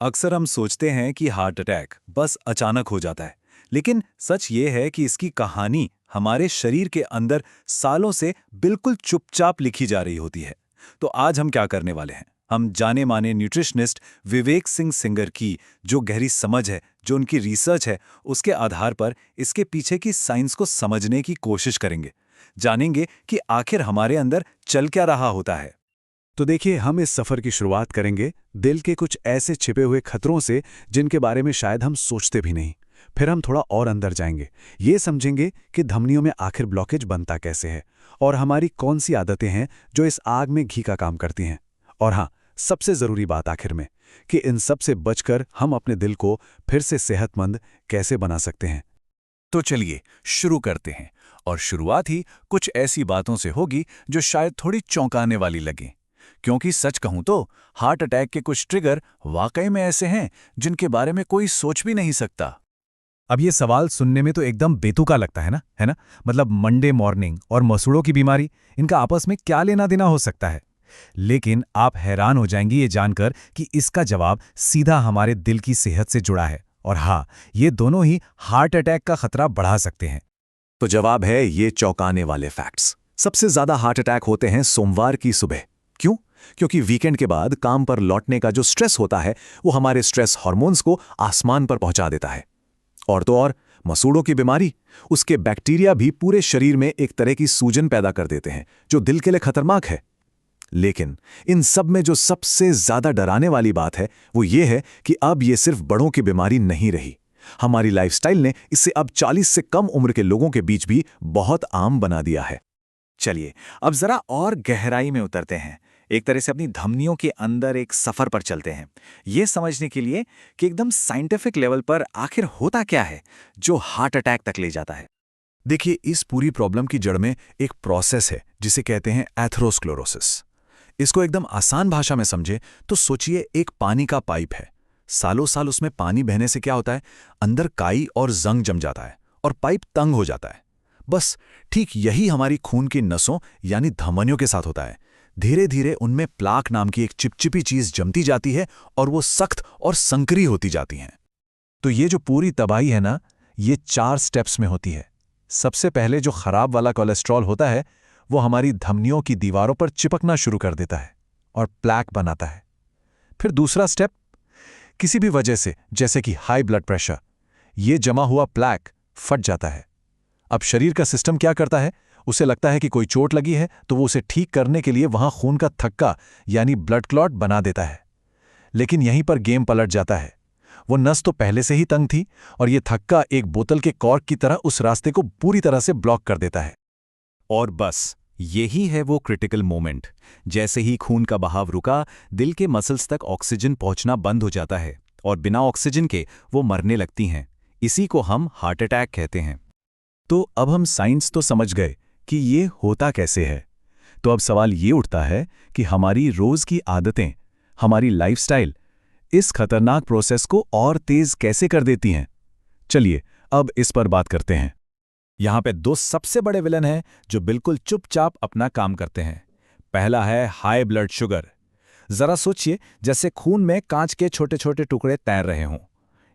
अक्सर हम सोचते हैं कि हार्ट अटैक बस अचानक हो जाता है, लेकिन सच ये है कि इसकी कहानी हमारे शरीर के अंदर सालों से बिल्कुल चुपचाप लिखी जा रही होती है। तो आज हम क्या करने वाले हैं? हम जाने माने न्यूट्रिशनिस्ट विवेक सिंह सिंगर की जो गहरी समझ है, जो उनकी रिसर्च है, उसके आधार पर इसके पीछे की साइंस को समझने की कोशिश करेंगे। जानेंगे कि आखिर हमारे अंदर चल क्या रहा होता है। तो देखिए, हम इस सफर की शुरुआत करेंगे दिल के कुछ ऐसे छिपे हुए खतरों से जिनके बारे में शायद हम सोचते भी नहीं। फिर हम थोड़ा और अंदर जाएंगे, ये समझेंगे कि धमनियों में आखिर ब्लॉकेज बनता कैसे है और हमारी कौन सी आदतें हैं जो इस आग में घी का काम करती हैं। और हाँ, सबसे ज़रूरी बात आखिर में कि इन सब से बचकर हम अपने दिल को फिर से सेहतमंद कैसे बना सकते हैं। तो चलिए शुरू करते हैं, और शुरुआत ही कुछ ऐसी बातों से होगी जो शायद थोड़ी चौंकाने वाली लगें। क्योंकि सच कहूं तो हार्ट अटैक के कुछ ट्रिगर वाकई में ऐसे हैं जिनके बारे में कोई सोच भी नहीं सकता। अब ये सवाल सुनने में तो एकदम बेतुका लगता है ना। मतलब मंडे मॉर्निंग और मसूड़ों की बीमारी, इनका आपस में क्या लेना देना हो सकता है। लेकिन आप हैरान हो जाएंगी ये जानकर कि इसका जवाब सीधा हमारे दिल की सेहत से जुड़ा है। और हाँ, ये दोनों ही हार्ट अटैक का खतरा बढ़ा सकते हैं। तो जवाब है ये चौंकाने वाले फैक्ट्स। सबसे ज्यादा हार्ट अटैक होते हैं सोमवार की सुबह। क्यों? क्योंकि वीकेंड के बाद काम पर लौटने का जो स्ट्रेस होता है वो हमारे स्ट्रेस हार्मोन्स को आसमान पर पहुंचा देता है। और तो और मसूड़ों की बीमारी, उसके बैक्टीरिया भी पूरे शरीर में एक तरह की सूजन पैदा कर देते हैं जो दिल के लिए खतरनाक है। लेकिन इन सब में जो सबसे ज्यादा डराने वाली बात है वो ये है कि अब ये सिर्फ बड़ों की बीमारी नहीं रही। हमारी लाइफस्टाइल ने इसे अब 40 से कम उम्र के लोगों के बीच भी बहुत आम बना दिया है। चलिए अब जरा और गहराई में उतरते हैं, एक तरह से अपनी धमनियों के अंदर एक सफर पर चलते हैं, ये समझने के लिए कि एकदम साइंटिफिक लेवल पर आखिर होता क्या है जो हार्ट अटैक तक ले जाता है। देखिए, इस पूरी प्रॉब्लम की जड़ में एक प्रोसेस है जिसे कहते हैं एथेरोस्क्लेरोसिस। इसको एकदम आसान भाषा में समझे तो सोचिए, एक पानी का पाइप है। सालों साल उसमें पानी बहने से क्या होता है, अंदर काई और जंग जम जाता है और पाइप तंग हो जाता है। बस ठीक यही हमारी खून की नसों यानी धमनियों के साथ होता है। धीरे धीरे उनमें प्लाक नाम की एक चिपचिपी चीज जमती जाती है और वो सख्त और संकरी होती जाती हैं। तो ये जो पूरी तबाही है ना, ये 4 स्टेप्स में होती है। सबसे पहले जो खराब वाला कोलेस्ट्रॉल होता है वो हमारी धमनियों की दीवारों पर चिपकना शुरू कर देता है और प्लैक बनाता है। फिर दूसरा स्टेप, किसी भी वजह से जैसे कि हाई ब्लड प्रेशर, ये जमा हुआ प्लैक फट जाता है। अब शरीर का सिस्टम क्या करता है, उसे लगता है कि कोई चोट लगी है तो वो उसे ठीक करने के लिए वहां खून का थक्का यानी ब्लड क्लॉट बना देता है। लेकिन यहीं पर गेम पलट जाता है। वो नस तो पहले से ही तंग थी और ये थक्का एक बोतल के कॉर्क की तरह उस रास्ते को पूरी तरह से ब्लॉक कर देता है। और बस यही है वो क्रिटिकल मोमेंट। जैसे ही खून का बहाव रुका, दिल के मसल्स तक ऑक्सीजन पहुंचना बंद हो जाता है और बिना ऑक्सीजन के वो मरने लगती हैं। इसी को हम हार्ट अटैक कहते हैं। तो अब हम साइंस तो समझ गए कि ये होता कैसे है। तो अब सवाल ये उठता है कि हमारी रोज की आदतें, हमारी लाइफस्टाइल इस खतरनाक प्रोसेस को और तेज कैसे कर देती हैं। चलिए अब इस पर बात करते हैं। यहाँ पे 2 सबसे बड़े विलन हैं जो बिल्कुल चुपचाप अपना काम करते हैं। पहला है हाई ब्लड शुगर। जरा सोचिए, जैसे खून में कांच के छोटे छोटे टुकड़े तैर रहे हों।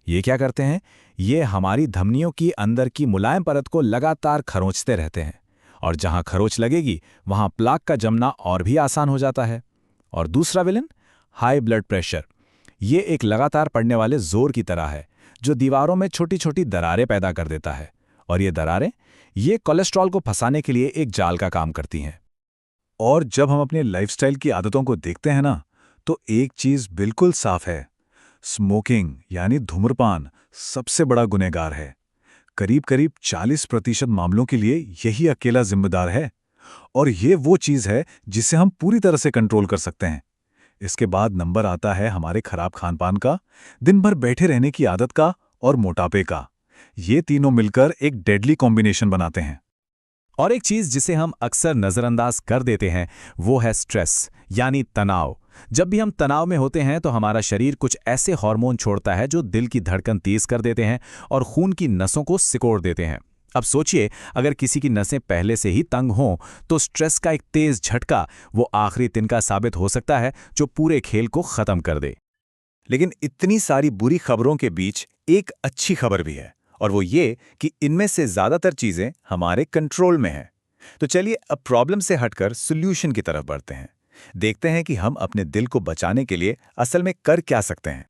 ये क्या करते हैं, ये हमारी धमनियों की अंदर की मुलायम परत को लगातार खरोंचते रहते हैं, और जहां खरोंच लगेगी वहां प्लाक का जमना और भी आसान हो जाता है। और दूसरा विलन, हाई ब्लड प्रेशर। ये एक लगातार पड़ने वाले जोर की तरह है जो दीवारों में छोटी छोटी दरारें पैदा कर देता है, और ये दरारें ये कोलेस्ट्रॉल को फंसाने के लिए एक जाल का काम करती हैं। और जब हम अपने लाइफस्टाइल की आदतों को देखते हैं ना, तो एक चीज बिल्कुल साफ है, स्मोकिंग यानी धूम्रपान सबसे बड़ा गुनहगार है। करीब करीब 40% मामलों के लिए यही अकेला जिम्मेदार है। और ये वो चीज है जिसे हम पूरी तरह से कंट्रोल कर सकते हैं। इसके बाद नंबर आता है हमारे खराब खानपान का, दिन भर बैठे रहने की आदत का और मोटापे का। ये तीनों मिलकर एक डेडली कॉम्बिनेशन बनाते हैं। और एक चीज जिसे हम अक्सर नजरअंदाज कर देते हैं वो है स्ट्रेस यानी तनाव। जब भी हम तनाव में होते हैं तो हमारा शरीर कुछ ऐसे हार्मोन छोड़ता है जो दिल की धड़कन तेज कर देते हैं और खून की नसों को सिकोड़ देते हैं। अब सोचिए, अगर किसी की नसें पहले से ही तंग हों तो स्ट्रेस का एक तेज झटका वो आखिरी तिनका साबित हो सकता है जो पूरे खेल को खत्म कर दे। लेकिन इतनी सारी बुरी खबरों के बीच एक अच्छी खबर भी है, और वो ये कि इनमें से ज़्यादातर चीज़ें हमारे कंट्रोल में हैं। तो चलिए अब प्रॉब्लम से हटकर सॉल्यूशन की तरफ बढ़ते हैं। देखते हैं कि हम अपने दिल को बचाने के लिए असल में कर क्या सकते हैं।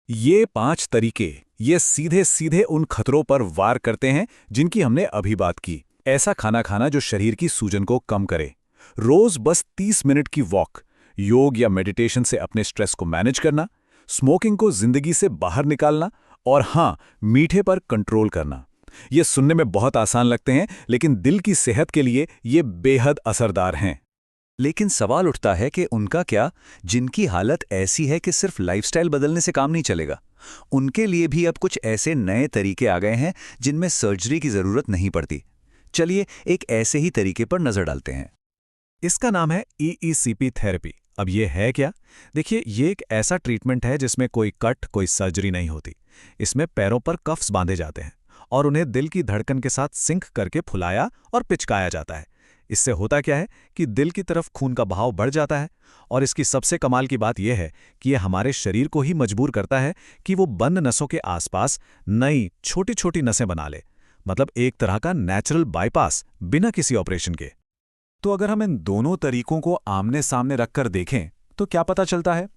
ये 5 तरीके ये सीधे सीधे उन खतरों पर वार करते हैं जिनकी हमने अभी बात की। ऐसा खाना खाना जो शरीर की सूजन को कम करे, रोज बस 30 मिनट की वॉक, योग या मेडिटेशन से अपने स्ट्रेस को मैनेज करना, स्मोकिंग को जिंदगी से बाहर निकालना, और हाँ, मीठे पर कंट्रोल करना। ये सुनने में बहुत आसान लगते हैं, लेकिन दिल की सेहत के लिए ये बेहद असरदार हैं। लेकिन सवाल उठता है कि उनका क्या, जिनकी हालत ऐसी है कि सिर्फ लाइफस्टाइल बदलने से काम नहीं चलेगा। उनके लिए भी अब कुछ ऐसे नए तरीके आ गए हैं जिनमें सर्जरी की जरूरत नहीं पड़ती। चलिए एक ऐसे ही तरीके पर नजर डालते हैं। इसका नाम है EECP थेरेपी। अब ये है क्या? देखिए, ये एक ऐसा ट्रीटमेंट है जिसमें कोई कट, कोई सर्जरी नहीं होती। इसमें पैरों पर कफ्स बांधे जाते हैं और उन्हें दिल की धड़कन के साथ सिंक करके फुलाया और पिचकाया जाता है। इससे होता क्या है कि दिल की तरफ खून का बहाव बढ़ जाता है, और इसकी सबसे कमाल की बात यह है कि यह हमारे शरीर को ही मजबूर करता है कि वो बंद नसों के आसपास नई छोटी छोटी नसें बना ले। मतलब एक तरह का नेचुरल बाईपास, बिना किसी ऑपरेशन के। तो अगर हम इन दोनों तरीकों को आमने सामने रखकर देखें तो क्या पता चलता है?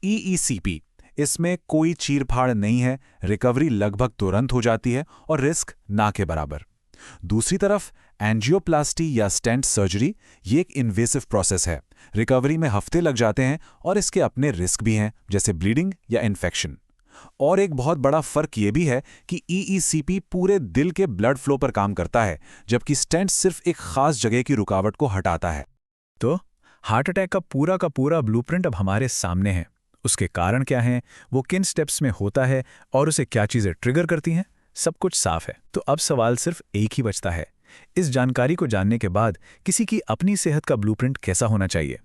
EECP, इसमें कोई चीरफाड़ नहीं है, रिकवरी लगभग तुरंत हो जाती है और रिस्क ना के बराबर। दूसरी तरफ एंजियोप्लास्टी या स्टेंट सर्जरी, ये एक इन्वेसिव प्रोसेस है। रिकवरी में हफ्ते लग जाते हैं और इसके अपने रिस्क भी हैं, जैसे ब्लीडिंग या इन्फेक्शन। और एक बहुत बड़ा फर्क ये भी है कि EECP पूरे दिल के ब्लड फ्लो पर काम करता है, जबकि स्टेंट सिर्फ एक खास जगह की रुकावट को हटाता है। तो हार्ट अटैक का पूरा ब्लूप्रिंट अब हमारे सामने है। उसके कारण क्या हैं, वो किन स्टेप्स में होता है और उसे क्या चीज़ें ट्रिगर करती हैं, सब कुछ साफ है। तो अब सवाल सिर्फ एक ही बचता है, इस जानकारी को जानने के बाद किसी की अपनी सेहत का ब्लूप्रिंट कैसा होना चाहिए।